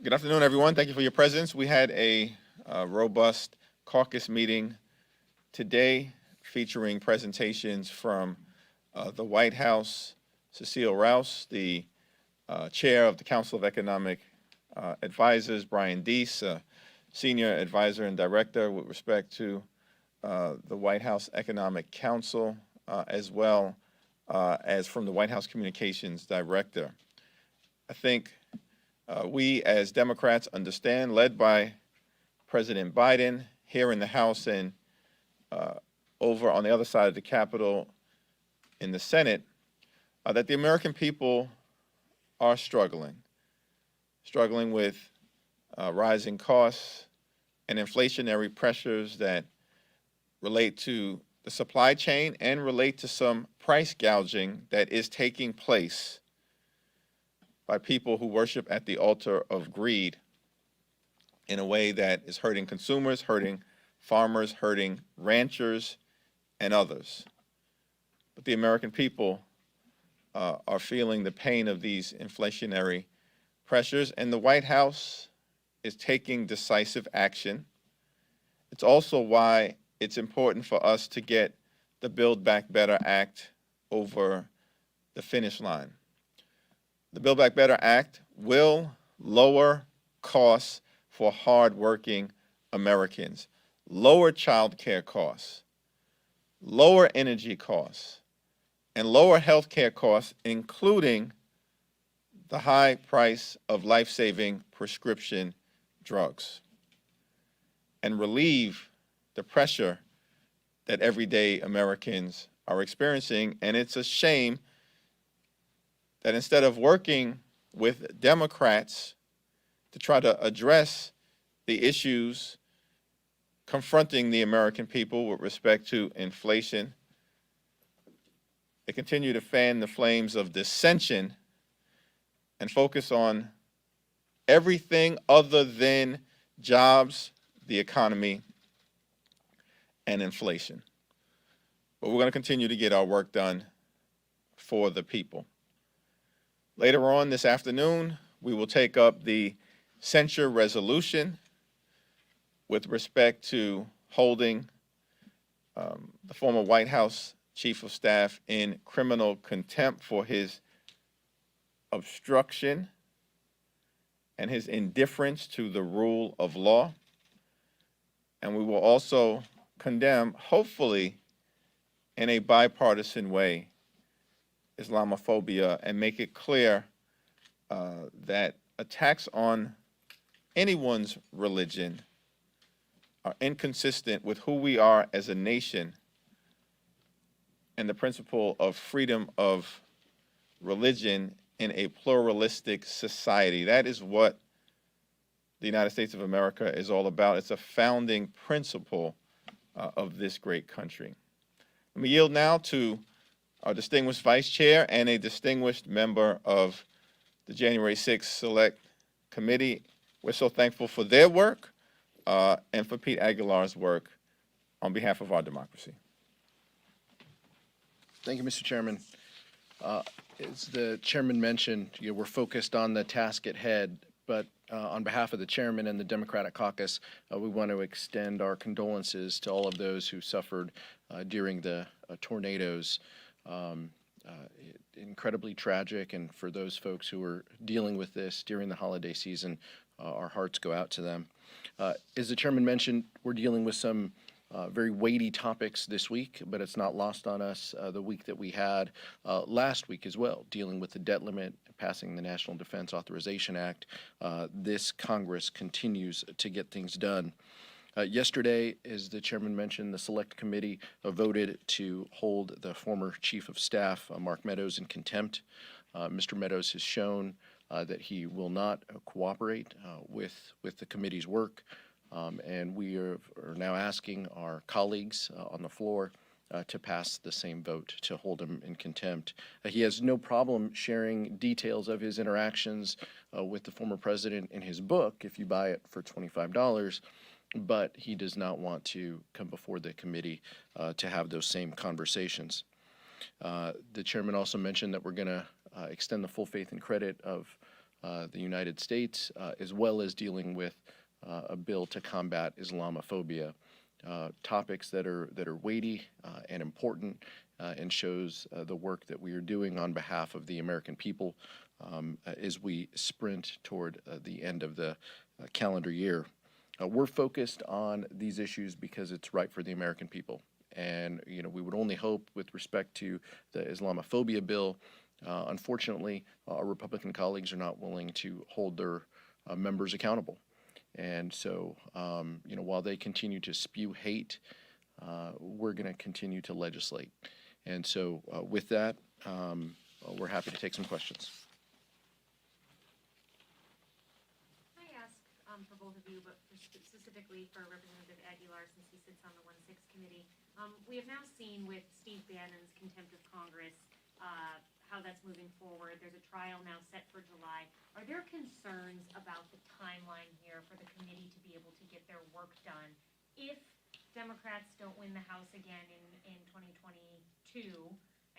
Good afternoon, everyone. Thank you for your presence. We had a robust caucus meeting today featuring presentations from the White House, Cecile Rouse, the chair of the Council of Economic Advisors, Brian Deese, senior advisor and director with respect to the White House Economic Council, as well as from the White House Communications Director. I think we as Democrats understand, led by President Biden here in the House and over on the other side of the Capitol in the Senate, that the American people are struggling with rising costs and inflationary pressures that relate to the supply chain and relate to some price gouging that is taking place by people who worship at the altar of greed in a way that is hurting consumers, hurting farmers, hurting ranchers, and others. But the American people are feeling the pain of these inflationary pressures, and the White House is taking decisive action. It's also why it's important for us to get the Build Back Better Act over the finish line. The Build Back Better Act will lower costs for hardworking Americans, lower child care costs, lower energy costs, and lower health care costs, including the high price of life-saving prescription drugs, and relieve the pressure that everyday Americans are experiencing. And it's a shame that instead of working with Democrats to try to address the issues confronting the American people with respect to inflation, they continue to fan the flames of dissension and focus on everything other than jobs, the economy, and inflation. But we're going to continue to get our work done for the people. Later on this afternoon, we will take up the censure resolution with respect to holding the former White House Chief of Staff in criminal contempt for his obstruction and his indifference to the rule of law. And we will also condemn, hopefully in a bipartisan way, Islamophobia and make it clear that attacks on anyone's religion are inconsistent with who we are as a nation and the principle of freedom of religion in a pluralistic society. That is what the United States of America is all about. It's a founding principle of this great country. Let me yield now to our distinguished vice chair and a distinguished member of the January 6th Select Committee. We're so thankful for their work and for Pete Aguilar's work on behalf of our democracy. Thank you, Mr. Chairman. As the chairman mentioned, we're focused on the task at hand, but on behalf of the chairman and the Democratic Caucus, we want to extend our condolences to all of those who suffered during the tornadoes. Incredibly tragic, and for those folks who are dealing with this during the holiday season, our hearts go out to them. As the chairman mentioned, we're dealing with some very weighty topics this week, but it's not lost on us the week that we had last week as well, dealing with the debt limit, passing the National Defense Authorization Act. This Congress continues to get things done. Yesterday, as the chairman mentioned, the Select Committee voted to hold the former Chief of Staff, Mark Meadows, in contempt. Mr. Meadows has shown that he will not cooperate with the committee's work, and we are now asking our colleagues on the floor to pass the same vote to hold him in contempt. He has no problem sharing details of his interactions with the former president in his book, if you buy it for $25, but he does not want to come before the committee to have those same conversations. The chairman also mentioned that we're going to extend the full faith and credit of the United States, as well as dealing with a bill to combat Islamophobia. Topics that are weighty and important, and shows the work that we are doing on behalf of the American people as we sprint toward the end of the calendar year. We're focused on these issues because it's right for the American people. And, we would only hope with respect to the Islamophobia bill. Unfortunately, our Republican colleagues are not willing to hold their members accountable. And so, while they continue to spew hate, we're going to continue to legislate. And so, with that, we're happy to take some questions. Can I ask for both of you, but specifically for Representative Aguillar, since he sits on the 1-6 committee, we have now seen with Steve Bannon's contempt of Congress how that's moving forward. There's a trial now set for July. Are there concerns about the timeline here for the committee to be able to get their work done if Democrats don't win the House again in 2022?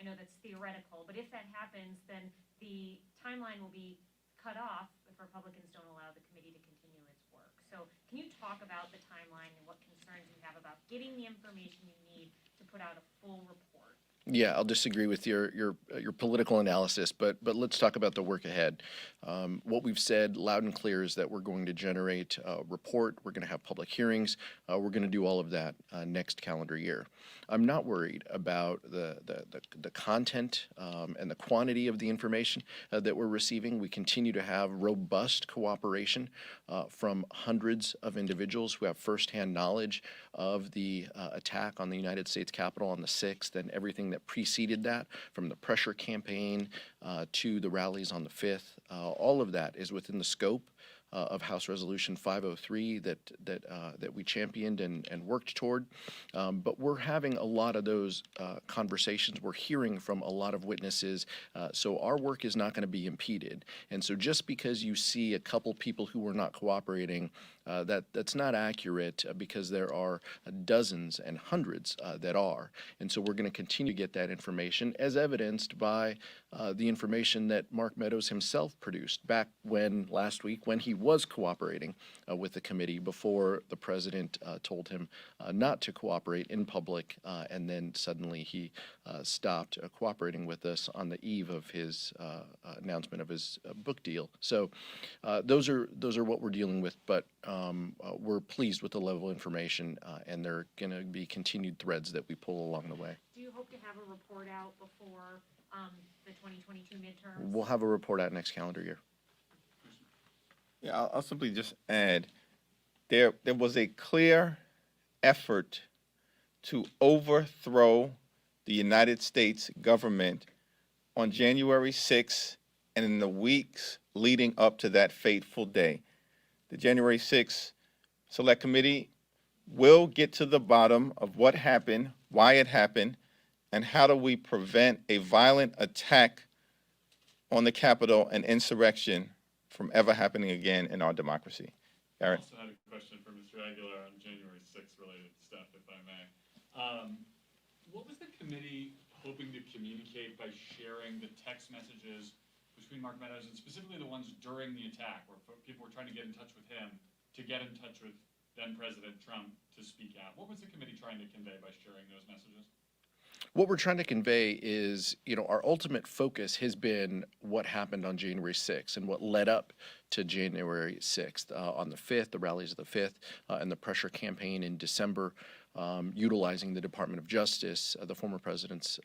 I know that's theoretical, but if that happens, then the timeline will be cut off if Republicans don't allow the committee to continue its work. So can you talk about the timeline and what concerns you have about getting the information you need to put out a full report? Yeah, I'll disagree with your political analysis, but let's talk about the work ahead. What we've said loud and clear is that we're going to generate a report. We're going to have public hearings. We're going to do all of that next calendar year. I'm not worried about the content and the quantity of the information that we're receiving. We continue to have robust cooperation from hundreds of individuals who have firsthand knowledge of the attack on the United States Capitol on the 6th and everything that preceded that, from the pressure campaign to the rallies on the 5th. All of that is within the scope of House Resolution 503 that we championed and worked toward. But we're having a lot of those conversations. We're hearing from a lot of witnesses, so our work is not going to be impeded. And so just because you see a couple people who were not cooperating, that's not accurate, because there are dozens and hundreds that are. And so we're going to continue to get that information, as evidenced by the information that Mark Meadows himself produced back last week when he was cooperating with the committee before the president told him not to cooperate in public, and then suddenly he stopped cooperating with us on the eve of his announcement of his book deal. So those are what we're dealing with, but we're pleased with the level of information, and there are going to be continued threads that we pull along the way. Do you hope to have a report out before the 2022 midterms? We'll have a report out next calendar year. Yeah, I'll simply just add, there was a clear effort to overthrow the United States government on January 6th and in the weeks leading up to that fateful day. The January 6th Select Committee will get to the bottom of what happened, why it happened, and how do we prevent a violent attack on the Capitol and insurrection from ever happening again in our democracy. Garrett? I also had a question for Mr. Aguilar on January 6th related stuff, if I may. What was the committee hoping to communicate by sharing the text messages between Mark Meadows and specifically the ones during the attack where people were trying to get in touch with him to get in touch with then President Trump to speak out? What was the committee trying to convey by sharing those messages? What we're trying to convey is, our ultimate focus has been what happened on January 6th and what led up to January 6th. On the 5th, the rallies of the 5th, and the pressure campaign in December, utilizing the Department of Justice, the former president's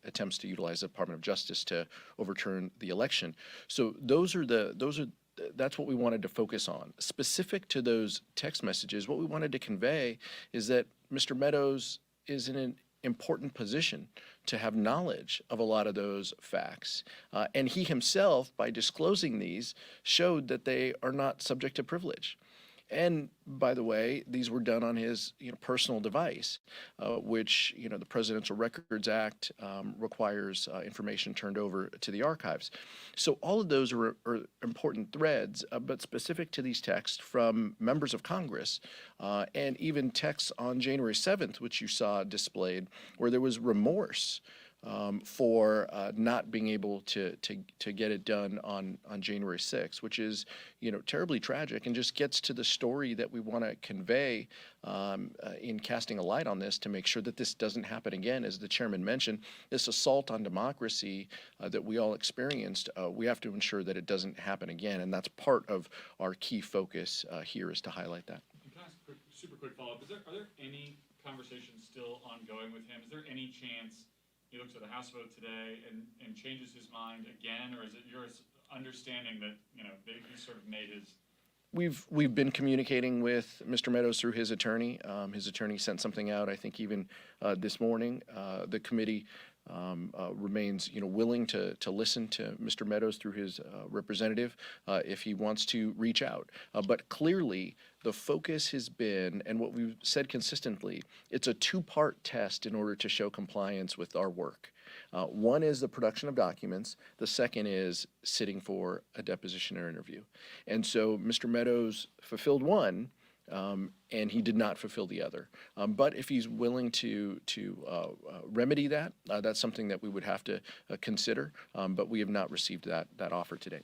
attempts to utilize the Department of Justice to overturn the election. So that's what we wanted to focus on. Specific to those text messages, what we wanted to convey is that Mr. Meadows is in an important position to have knowledge of a lot of those facts. And he himself, by disclosing these, showed that they are not subject to privilege. And by the way, these were done on his personal device, which the Presidential Records Act requires information turned over to the archives. So all of those are important threads, but specific to these texts from members of Congress, and even texts on January 7th, which you saw displayed, where there was remorse for not being able to get it done on January 6th, which is, terribly tragic and just gets to the story that we want to convey in casting a light on this to make sure that this doesn't happen again. As the chairman mentioned, this assault on democracy that we all experienced, we have to ensure that it doesn't happen again, and that's part of our key focus here is to highlight that. And can I ask a super quick follow-up? Are there any conversations still ongoing with him? Is there any chance he looks at the House vote today and changes his mind again, or is it your understanding that, he sort of made his... We've been communicating with Mr. Meadows through his attorney. His attorney sent something out, I think, even this morning. The committee remains, willing to listen to Mr. Meadows through his representative if he wants to reach out. But clearly, the focus has been, and what we've said consistently, it's a two-part test in order to show compliance with our work. One is the production of documents. The second is sitting for a deposition or interview. And so Mr. Meadows fulfilled one, and he did not fulfill the other. But if he's willing to remedy that, that's something that we would have to consider. But we have not received that offer today.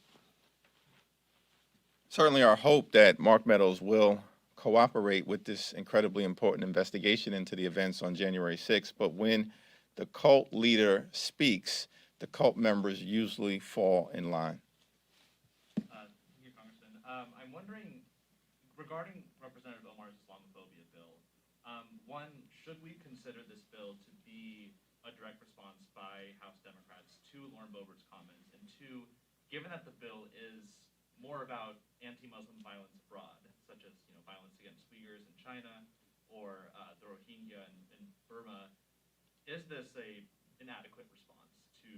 Certainly our hope that Mark Meadows will cooperate with this incredibly important investigation into the events on January 6th, but when the cult leader speaks, the cult members usually fall in line. Thank you, Congressman. I'm wondering, regarding Representative Omar's Islamophobia bill, one, should we consider this bill to be a direct response by House Democrats to Lauren Boebert's comments? And two, given that the bill is more about anti-Muslim violence abroad, such as violence against Uyghurs in China or the Rohingya in Burma, is this an inadequate response to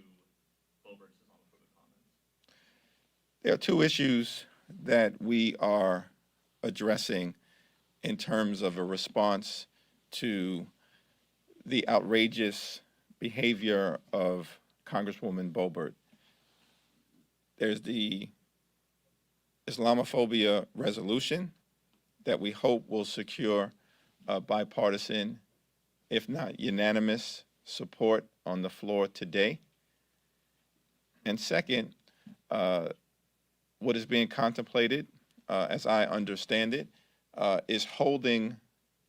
Boebert's Islamophobic comments? There are two issues that we are addressing in terms of a response to the outrageous behavior of Congresswoman Boebert. There's the Islamophobia resolution that we hope will secure bipartisan, if not unanimous, support on the floor today. And second, what is being contemplated, as I understand it, is holding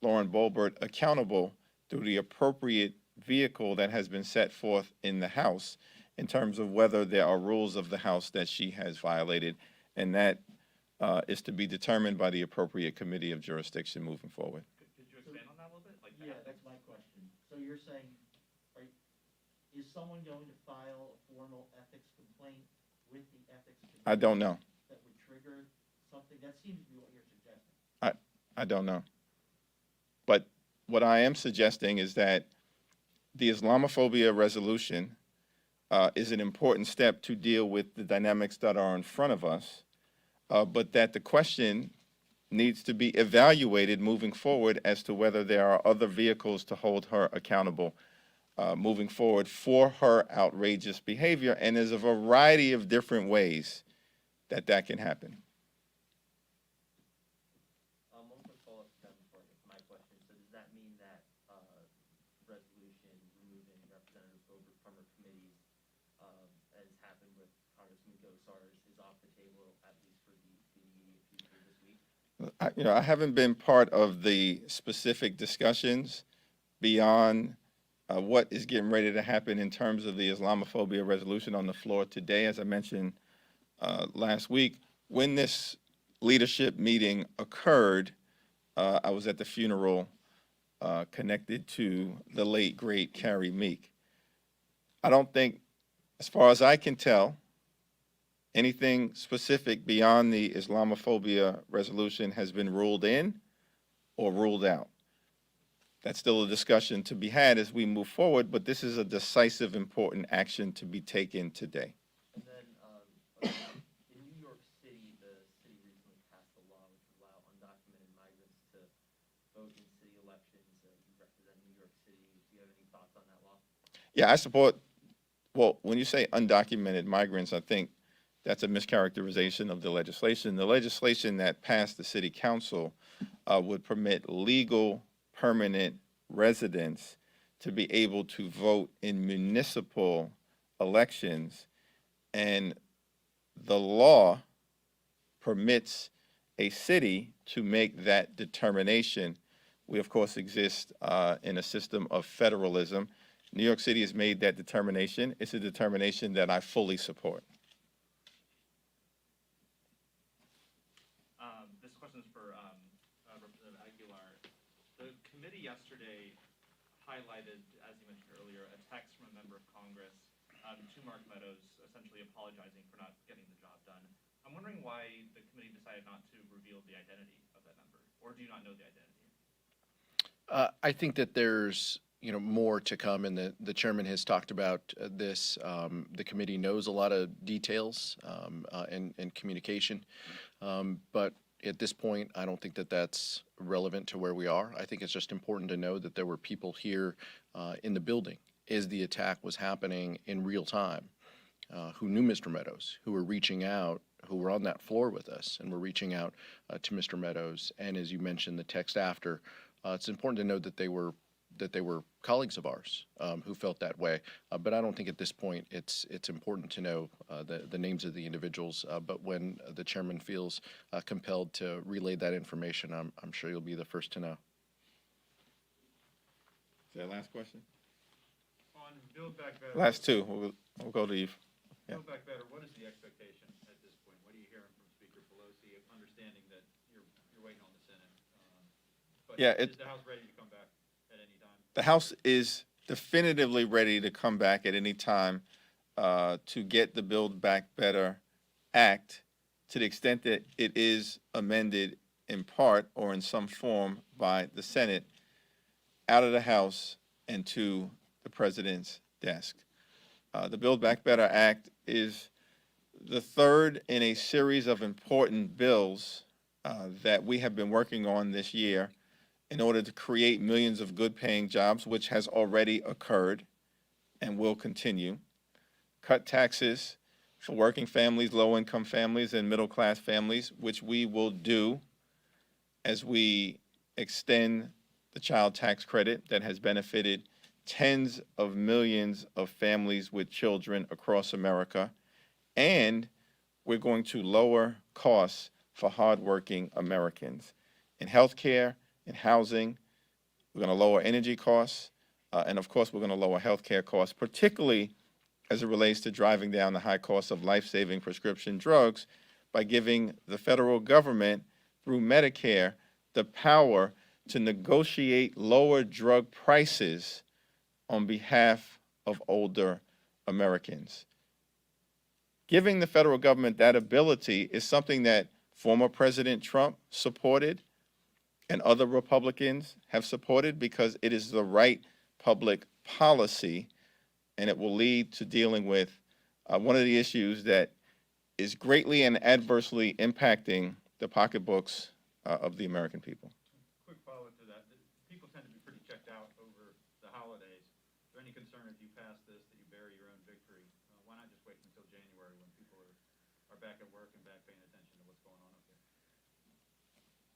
Lauren Boebert accountable through the appropriate vehicle that has been set forth in the House in terms of whether there are rules of the House that she has violated, and that is to be determined by the appropriate committee of jurisdiction moving forward. Could you expand on that a little bit? Yeah, that's my question. So you're saying, is someone going to file a formal ethics complaint with the ethics committee? I don't know. That would trigger something? That seems to be what you're suggesting. I don't know. But what I am suggesting is that the Islamophobia resolution is an important step to deal with the dynamics that are in front of us, but that the question needs to be evaluated moving forward as to whether there are other vehicles to hold her accountable moving forward for her outrageous behavior. And there's a variety of different ways that that can happen. One quick follow-up to that before I get to my question. So does that mean that resolution removing Representative Boebert from her committees, as happened with Congressman Gosars, is off the table, at least for the immediate future this week? I haven't been part of the specific discussions beyond what is getting ready to happen in terms of the Islamophobia resolution on the floor today. As I mentioned last week, when this leadership meeting occurred, I was at the funeral connected to the late, great Carrie Meek. I don't think, as far as I can tell, anything specific beyond the Islamophobia resolution has been ruled in or ruled out. That's still a discussion to be had as we move forward, but this is a decisive, important action to be taken today. And then in New York City, the city recently passed a law which would allow undocumented migrants to vote in city elections. You represent New York City. Do you have any thoughts on that law? Yeah, I support, well, when you say undocumented migrants, I think that's a mischaracterization of the legislation. The legislation that passed the city council would permit legal permanent residents to be able to vote in municipal elections, and the law permits a city to make that determination. We, of course, exist in a system of federalism. New York City has made that determination. It's a determination that I fully support. This question is for Representative Aguilar. The committee yesterday highlighted, as you mentioned earlier, a text from a member of Congress to Mark Meadows, essentially apologizing for not getting the job done. I'm wondering why the committee decided not to reveal the identity of that member, or do you not know the identity? I think that there's more to come, and the chairman has talked about this. The committee knows a lot of details and communication, but at this point, I don't think that that's relevant to where we are. I think it's just important to know that there were people here in the building as the attack was happening in real time, who knew Mr. Meadows, who were reaching out, who were on that floor with us, and were reaching out to Mr. Meadows. And as you mentioned, the text after, it's important to know that they were colleagues of ours who felt that way. But I don't think at this point it's important to know the names of the individuals. But when the chairman feels compelled to relay that information, I'm sure you'll be the first to know. Is that last question? On Build Back Better. Last two. We'll go to Eve. Yeah. Build Back Better, what is the expectation at this point? What are you hearing from Speaker Pelosi, understanding that you're waiting on the Senate? But Yeah, is the House ready to come back at any time? The House is definitively ready to come back at any time to get the Build Back Better Act, to the extent that it is amended in part or in some form by the Senate, out of the House and to the President's desk. The Build Back Better Act is the third in a series of important bills that we have been working on this year in order to create millions of good-paying jobs, which has already occurred and will continue. Cut taxes for working families, low-income families, and middle-class families, which we will do as we extend the child tax credit that has benefited tens of millions of families with children across America. And we're going to lower costs for hardworking Americans in healthcare, in housing. We're going to lower energy costs, and of course, we're going to lower healthcare costs, particularly as it relates to driving down the high cost of life-saving prescription drugs by giving the federal government, through Medicare, the power to negotiate lower drug prices on behalf of older Americans. Giving the federal government that ability is something that former President Trump supported and other Republicans have supported because it is the right public policy, and it will lead to dealing with one of the issues that is greatly and adversely impacting the pocketbooks of the American people. Quick follow-up to that. People tend to be pretty checked out over the holidays. Is there any concern if you pass this that you bury your own victory? Why not just wait until January when people are back at work and back paying attention to what's going on up there?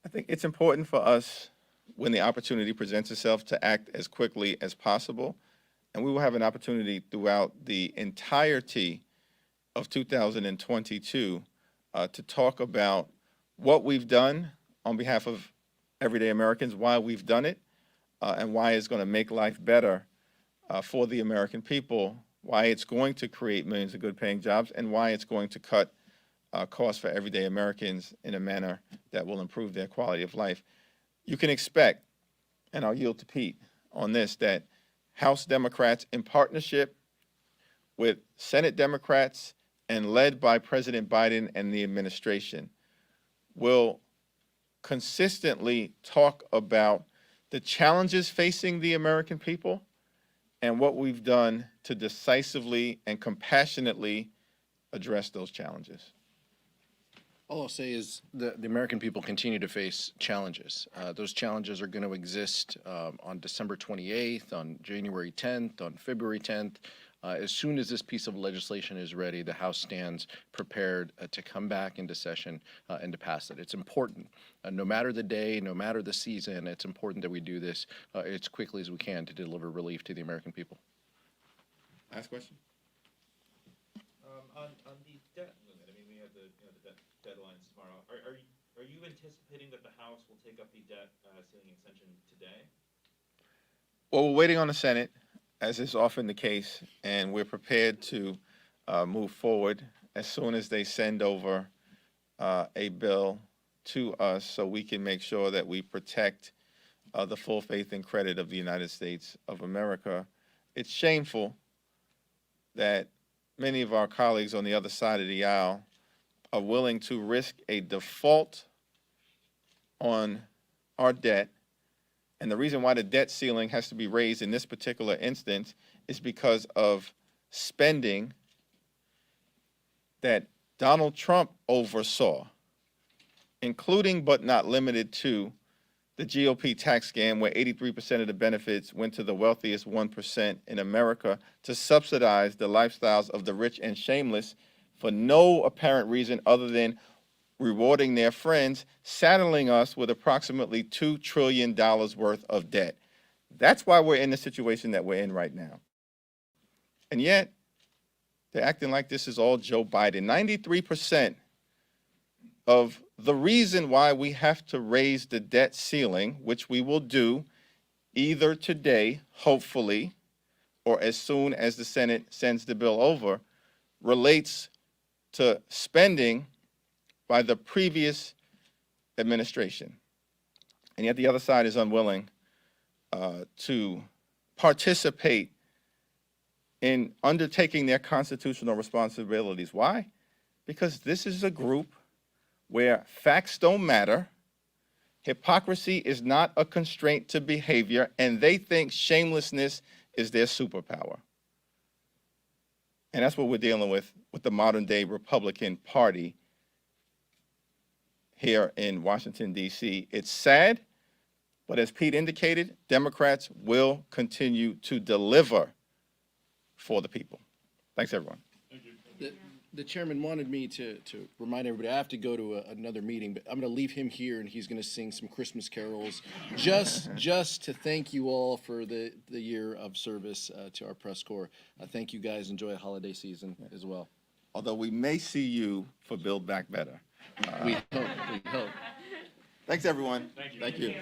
I think it's important for us, when the opportunity presents itself, to act as quickly as possible. And we will have an opportunity throughout the entirety of 2022 to talk about what we've done on behalf of everyday Americans, why we've done it, and why it's going to make life better for the American people, why it's going to create millions of good-paying jobs, and why it's going to cut costs for everyday Americans in a manner that will improve their quality of life. You can expect, and I'll yield to Pete on this, that House Democrats, in partnership with Senate Democrats and led by President Biden and the administration, will consistently talk about the challenges facing the American people and what we've done to decisively and compassionately address those challenges. All I'll say is the American people continue to face challenges. Those challenges are going to exist on December 28th, on January 10th, on February 10th. As soon as this piece of legislation is ready, the House stands prepared to come back into session and to pass it. It's important. No matter the day, no matter the season, it's important that we do this as quickly as we can to deliver relief to the American people. Last question? On the debt limit, I mean, we have the debt deadlines tomorrow. Are you anticipating that the House will take up the debt ceiling extension today? Well, we're waiting on the Senate, as is often the case, and we're prepared to move forward as soon as they send over a bill to us so we can make sure that we protect the full faith and credit of the United States of America. It's shameful that many of our colleagues on the other side of the aisle are willing to risk a default on our debt. And the reason why the debt ceiling has to be raised in this particular instance is because of spending that Donald Trump oversaw, including but not limited to the GOP tax scam, where 83% of the benefits went to the wealthiest 1% in America to subsidize the lifestyles of the rich and shameless for no apparent reason other than rewarding their friends, saddling us with approximately $2 trillion worth of debt. That's why we're in the situation that we're in right now. And yet, they're acting like this is all Joe Biden. 93% of the reason why we have to raise the debt ceiling, which we will do either today, hopefully, or as soon as the Senate sends the bill over, relates to spending by the previous administration. And yet the other side is unwilling to participate in undertaking their constitutional responsibilities. Why? Because this is a group where facts don't matter, hypocrisy is not a constraint to behavior, and they think shamelessness is their superpower. And that's what we're dealing with the modern-day Republican Party here in Washington, D.C. It's sad, but as Pete indicated, Democrats will continue to deliver for the people. Thanks, everyone. The chairman wanted me to remind everybody I have to go to another meeting, but I'm going to leave him here and he's going to sing some Christmas carols just to thank you all for the year of service to our press corps. Thank you guys. Enjoy the holiday season as well. Although we may see you for Build Back Better. We hope. Thanks, everyone. Thank you. Thank you.